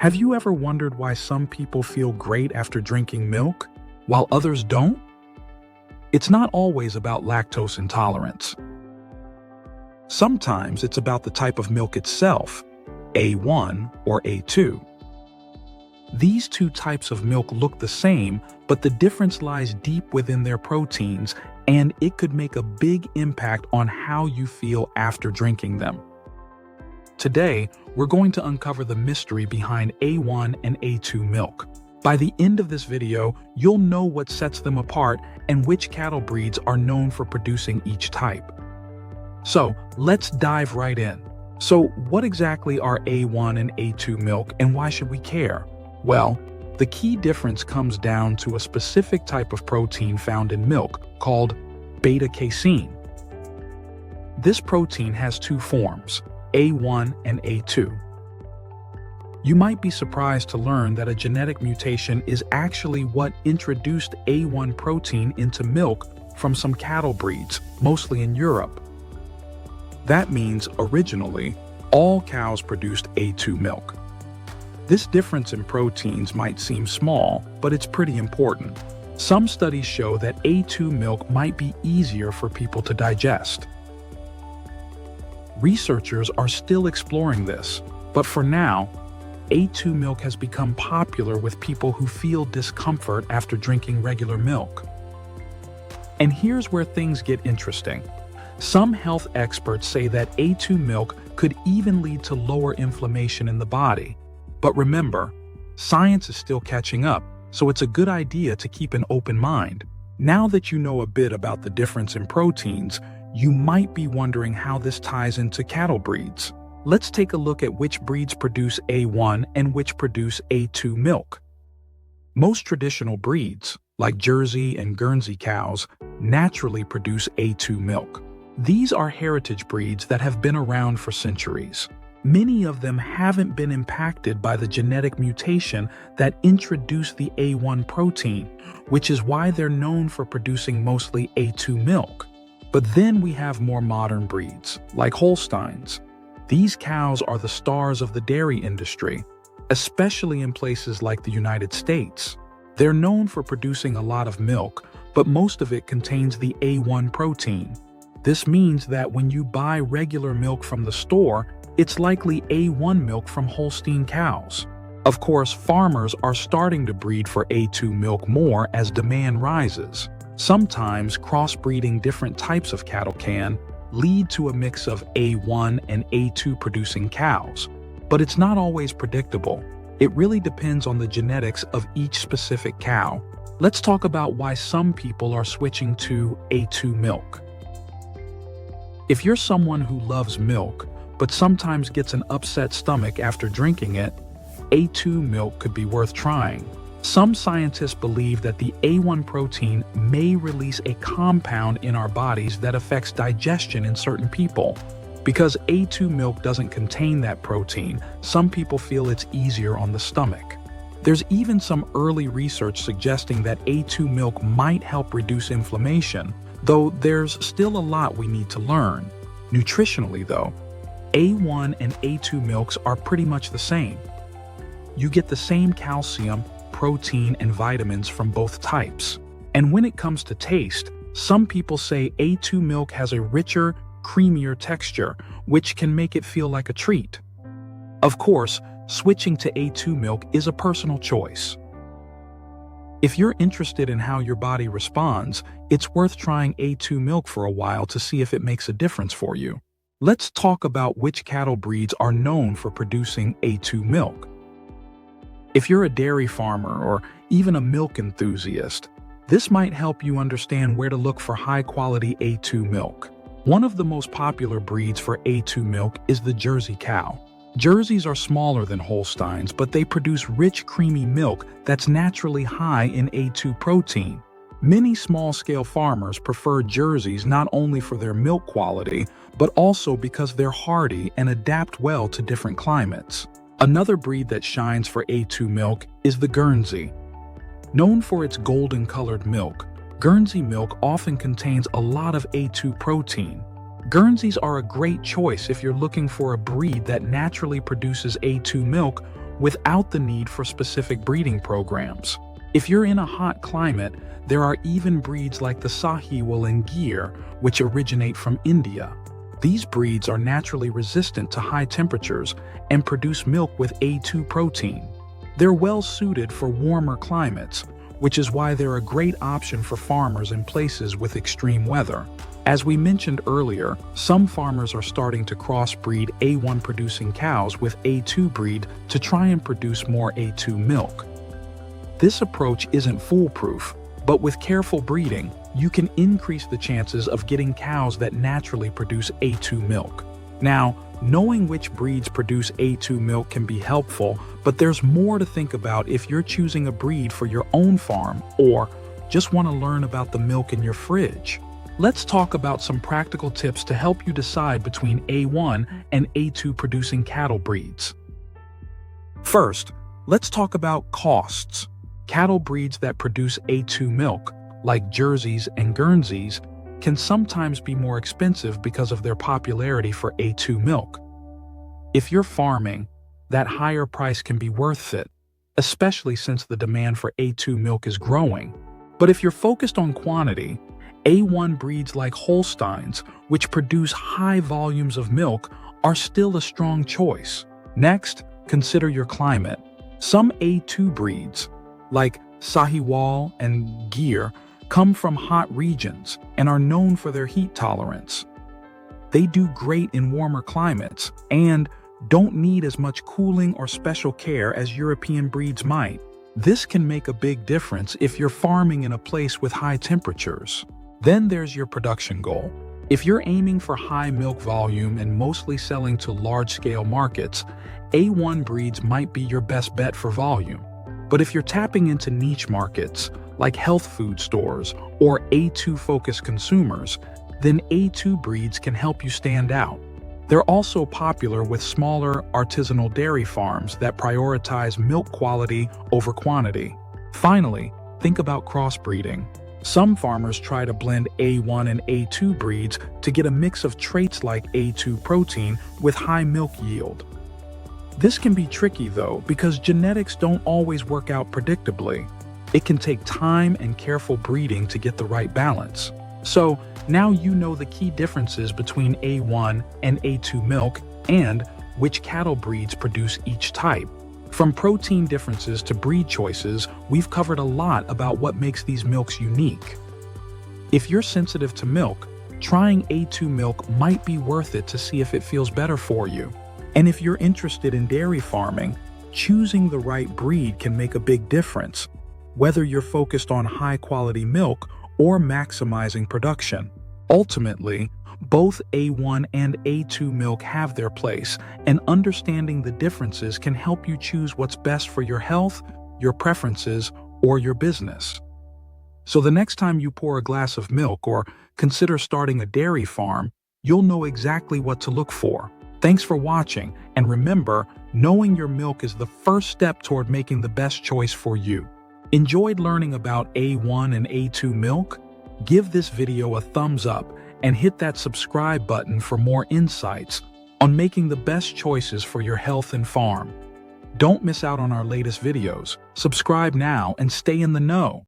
Have you ever wondered why some people feel great after drinking milk, while others don't? It's not always about lactose intolerance. Sometimes it's about the type of milk itself, A1 or A2. These two types of milk look the same, but the difference lies deep within their proteins, and it could make a big impact on how you feel after drinking them. Today, we're going to uncover the mystery behind A1 and A2 milk. By the end of this video, you'll know what sets them apart and which cattle breeds are known for producing each type. So, let's dive right in. So, what exactly are A1 and A2 milk, and why should we care? Well, the key difference comes down to a specific type of protein found in milk called beta-casein. This protein has two forms, A1 and A2. You might be surprised to learn that a genetic mutation is actually what introduced A1 protein into milk from some cattle breeds, mostly in Europe. That means, originally, all cows produced A2 milk. This difference in proteins might seem small, but it's pretty important. Some studies show that A2 milk might be easier for people to digest. Researchers are still exploring this, but for now, A2 milk has become popular with people who feel discomfort after drinking regular milk. And here's where things get interesting. Some health experts say that A2 milk could even lead to lower inflammation in the body. But remember, science is still catching up, so it's a good idea to keep an open mind. Now that you know a bit about the difference in proteins, you might be wondering how this ties into cattle breeds. Let's take a look at which breeds produce A1 and which produce A2 milk. Most traditional breeds, like Jersey and Guernsey cows, naturally produce A2 milk. These are heritage breeds that have been around for centuries. Many of them haven't been impacted by the genetic mutation that introduced the A1 protein, which is why they're known for producing mostly A2 milk. But then we have more modern breeds, like Holsteins. These cows are the stars of the dairy industry, especially in places like the United States. They're known for producing a lot of milk, but most of it contains the A1 protein. This means that when you buy regular milk from the store, it's likely A1 milk from Holstein cows. Of course, farmers are starting to breed for A2 milk more as demand rises. Sometimes crossbreeding different types of cattle can lead to a mix of A1 and A2 producing cows. But it's not always predictable. It really depends on the genetics of each specific cow. Let's talk about why some people are switching to A2 milk. If you're someone who loves milk, but sometimes gets an upset stomach after drinking it, A2 milk could be worth trying. Some scientists believe that the A1 protein may release a compound in our bodies that affects digestion in certain people. Because A2 milk doesn't contain that protein, some people feel it's easier on the stomach. There's even some early research suggesting that A2 milk might help reduce inflammation, though there's still a lot we need to learn. Nutritionally, though, A1 and A2 milks are pretty much the same. You get the same calcium, protein, and vitamins from both types. And when it comes to taste, some people say A2 milk has a richer, creamier texture, which can make it feel like a treat. Of course, switching to A2 milk is a personal choice. If you're interested in how your body responds, it's worth trying A2 milk for a while to see if it makes a difference for you. Let's talk about which cattle breeds are known for producing A2 milk. If you're a dairy farmer or even a milk enthusiast, this might help you understand where to look for high-quality A2 milk. One of the most popular breeds for A2 milk is the Jersey cow. Jerseys are smaller than Holsteins, but they produce rich, creamy milk that's naturally high in A2 protein. Many small-scale farmers prefer Jerseys not only for their milk quality, but also because they're hardy and adapt well to different climates. Another breed that shines for A2 milk is the Guernsey. Known for its golden-colored milk, Guernsey milk often contains a lot of A2 protein. Guernseys are a great choice if you're looking for a breed that naturally produces A2 milk without the need for specific breeding programs. If you're in a hot climate, there are even breeds like the Sahiwal and Gir, which originate from India. These breeds are naturally resistant to high temperatures and produce milk with A2 protein. They're well suited for warmer climates, which is why they're a great option for farmers in places with extreme weather. As we mentioned earlier, some farmers are starting to crossbreed A1 producing cows with A2 breed to try and produce more A2 milk. This approach isn't foolproof, but with careful breeding, you can increase the chances of getting cows that naturally produce A2 milk. Now, knowing which breeds produce A2 milk can be helpful, but there's more to think about if you're choosing a breed for your own farm or just want to learn about the milk in your fridge. Let's talk about some practical tips to help you decide between A1 and A2 producing cattle breeds. First, let's talk about costs. Cattle breeds that produce A2 milk, like Jerseys and Guernseys, can sometimes be more expensive because of their popularity for A2 milk. If you're farming, that higher price can be worth it, especially since the demand for A2 milk is growing. But if you're focused on quantity, A1 breeds like Holsteins, which produce high volumes of milk, are still a strong choice. Next, consider your climate. Some A2 breeds, like Sahiwal and Gir, come from hot regions and are known for their heat tolerance. They do great in warmer climates and don't need as much cooling or special care as European breeds might. This can make a big difference if you're farming in a place with high temperatures. Then there's your production goal. If you're aiming for high milk volume and mostly selling to large-scale markets, A1 breeds might be your best bet for volume. But if you're tapping into niche markets, like health food stores or A2-focused consumers, then A2 breeds can help you stand out. They're also popular with smaller artisanal dairy farms that prioritize milk quality over quantity. Finally, think about crossbreeding. Some farmers try to blend A1 and A2 breeds to get a mix of traits like A2 protein with high milk yield. This can be tricky though, because genetics don't always work out predictably. It can take time and careful breeding to get the right balance. So now you know the key differences between A1 and A2 milk and which cattle breeds produce each type. From protein differences to breed choices, we've covered a lot about what makes these milks unique. If you're sensitive to milk, trying A2 milk might be worth it to see if it feels better for you. And if you're interested in dairy farming, choosing the right breed can make a big difference, whether you're focused on high-quality milk or maximizing production. Ultimately, both A1 and A2 milk have their place, and understanding the differences can help you choose what's best for your health, your preferences, or your business. So the next time you pour a glass of milk or consider starting a dairy farm, you'll know exactly what to look for. Thanks for watching, and remember, knowing your milk is the first step toward making the best choice for you. Enjoyed learning about A1 and A2 milk? Give this video a thumbs up and hit that subscribe button for more insights on making the best choices for your health and farm. Don't miss out on our latest videos. Subscribe now and stay in the know.